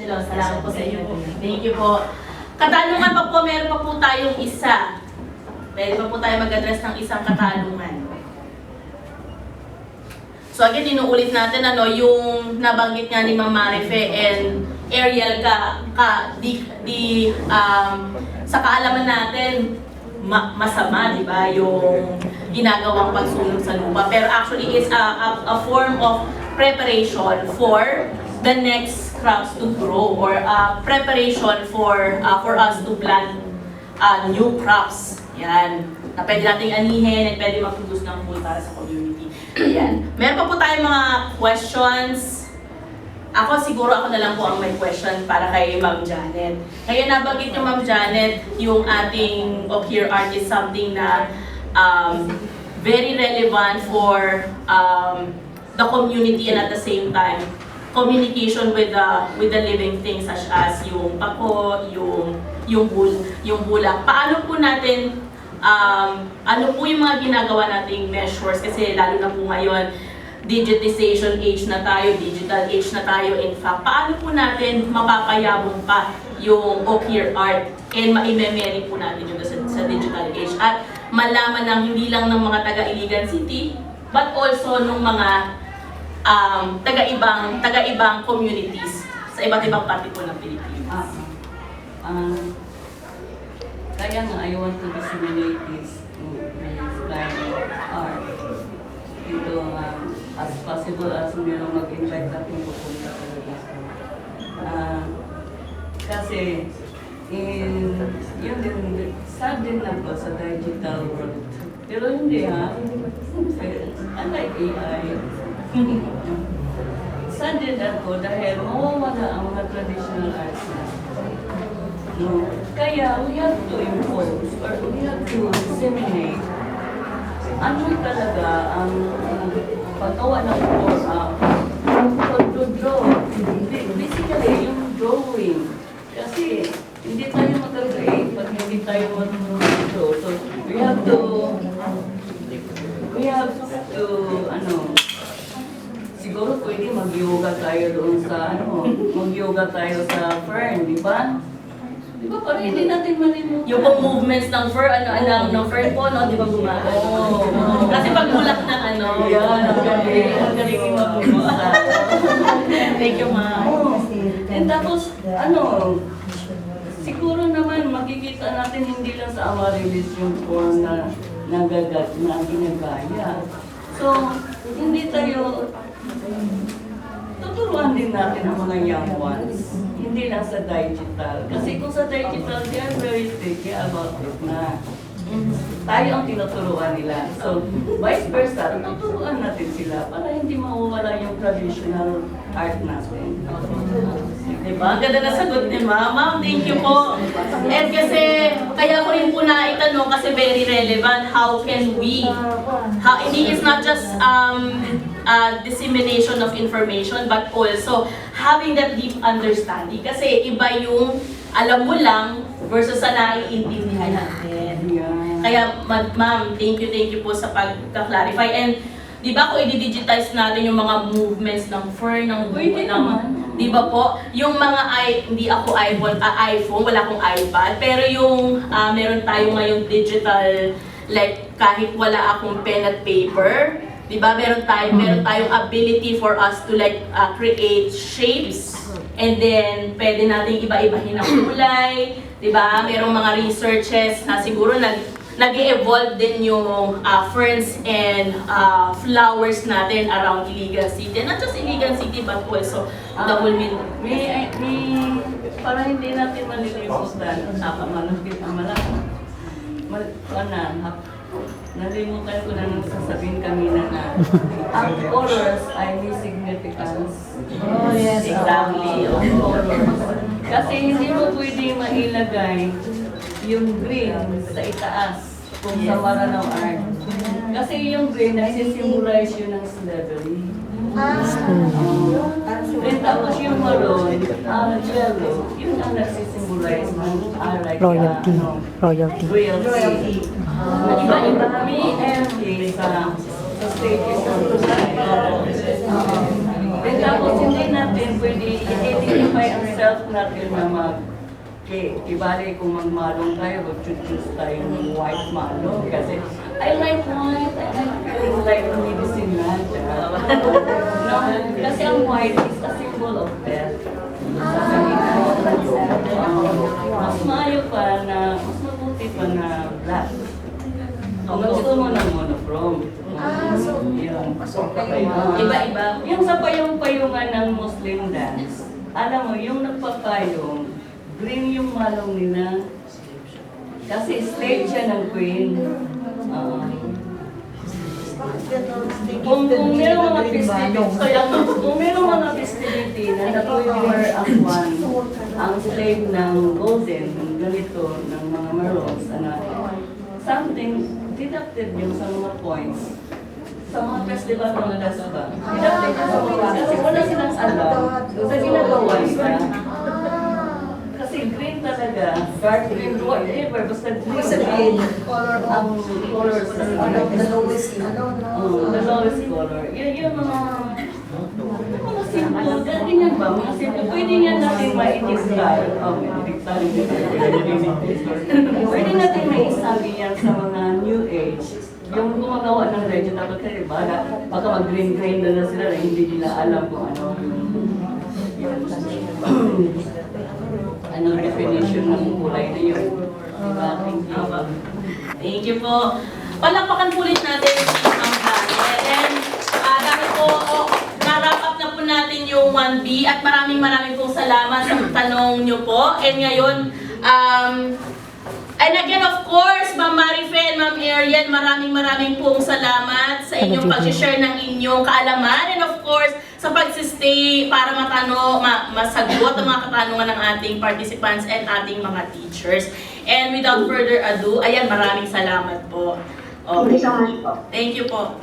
Hello, salamat po sa inyo. Thank you po. Katanungan pa po, meron pa po tayong isa. Pwede pa po tayo mag-address ng isang katanungan. So again, inuulit natin yung nabanggit nga ni Ma'am Marife and Ariel sa kaalaman natin, masama, di ba, yung ginagawang pagsulong sa lupa. Pero actually, it's a form of preparation for the next crops to grow or preparation for us to plant new crops. Yan. Na pwede nating anihin at pwede mag-produce ng food para sa community. Yan. Meron pa po tayong mga questions. Ako siguro ako na lang po ang may question para kay Ma'am Janet. Kaya nabanggit niyo Ma'am Janet, yung ating Of Here Art is something na very relevant for the community and at the same time communication with the living things such as yung pako, yung bulak. Paano po natin ano po yung mga ginagawa nating measures kasi lalo na po ngayon digitization age na tayo, digital age na tayo. In fact, paano po natin mapapayabong pa yung Of Here Art and ma-memory po natin yung sa digital age at malaman ng hindi lang ng mga taga Iligan City but also ng mga taga-ibang communities sa iba't ibang parte po ng Pilipinas. Kaya nga, I want to disseminate this by art. Ito, as possible as merong mag-invite natin pupunta talaga. Kasi, yun din, sad din ako sa digital world. Pero hindi unlike AI, sad din ako dahil mawawala ang mga traditional arts na. No. Kaya we have to impose or we have to disseminate ano talaga ang paggawa ng pag-draw. Basically, yung drawing. Kasi hindi tayo mag-create pag hindi tayo mag-draw. So we have to siguro pwede mag-yoga tayo doon sa mag-yoga tayo sa fern, di ba? Di ba parang hindi natin malimutan? Yung pong movements ng fern, ng fern po, no? Di ba gumagano? Kasi pag bulak ng Yan, ang galing yung mag-umpisa. Thank you, ma'am. And tapos, siguro naman makikita natin hindi lang sa Amaryllis yung form na nagagat na ginagaya. So, hindi tayo tuturuan din natin ang mga young ones. Hindi lang sa digital. Kasi kung sa digital, they are very sticky about it na tayo ang tinuturuan nila. So, vice versa, tuturuan natin sila para hindi mawawala yung traditional art natin. Diba? Ang ganda na sagot ni Ma'am. Ma'am, thank you po. And kasi, kaya ko rin po na itanong kasi very relevant, how can we, it's not just dissemination of information but also having that deep understanding. Kasi iba yung alam mo lang versus sa naiintindihan natin. Kaya, Ma'am, thank you po sa pagka-clarify. And, di ba kung i-digitize natin yung mga movements ng fern, ng pwede naman. Di ba po? Yung mga hindi ako iPhone, wala akong iPad, pero yung meron tayo ngayong digital, like kahit wala akong pen at paper, di ba? Meron tayong ability for us to like create shapes and then pwede nating iba-ibahin ang kulay, di ba? Merong mga researches na siguro nag-evolve din yung ferns and flowers natin around Iligan City. Not just Iligan City, but also the whole para hindi natin malilimutan, nalimutan ko na nung sasabihin kanina na ang colors ay may significance. Oh, yes. Exactly, ang colors. Kasi hindi mo pwede mailagay yung green sa itaas kung sa Maranao art. Kasi yung green, nagsisimbolize yun ng slavery. And tapos yung maroon, yellow, yun ang nagsisimbolize ng Royalty. Royalty. Iba-iba kami sa stages ng society. And Tapos hindi natin pwede i-identify ang self natin na ibali kung magmalong tayo, mag-choose tayo ng white malong. Kasi I like white, I like medicine na siya. No, kasi ang white is a symbol of death. Mas maayo pa na, mas mabuti pa na black. Kung gusto mo ng monochrome. Yun. Iba-iba. Yung sa payong-payungan ng Muslim dance, alam mo, yung nagpapayong, green yung malong nila. Kasi slave siya ng queen. Kung mayroong mga festivity, kung mayroong mga festivity na nag-wear as one, ang slave ng golden, ng ganito, ng mga maroons, something deducted yung sa mga points. Sa mga festival ng Dasba, deducted yung sa mga kasi wala silang alam sa ginagawa nila. Kasi green talaga, dark green, whatever, basta green ang colors sa The lowest, the lowest color. Yun yung mga simple, ganyan ba? Mga simple, pwede yan natin ma-i-style. Pwede natin ma-isabi yan sa mga new age. Yung gumagawa ng vegetable kasi baka mag-green-green na sila na hindi nila alam kung anong definition ng kulay na yun. Diba? Thank you po. Palakpakan po ulit natin ang Janet. And dahil po, na-wrap up na po natin yung 1B at maraming pong salamat sa tanong nyo po. And ngayon, and again, of course, Ma'am Marife and Ma'am Ariel, maraming pong salamat sa inyong pag-share ng inyong kaalaman. And of course, sa pagsistay para masagot ang mga katanungan ng ating participants and ating mga teachers. And without further ado, ayan, maraming salamat po. Okay. Thank you so much po. Thank you po.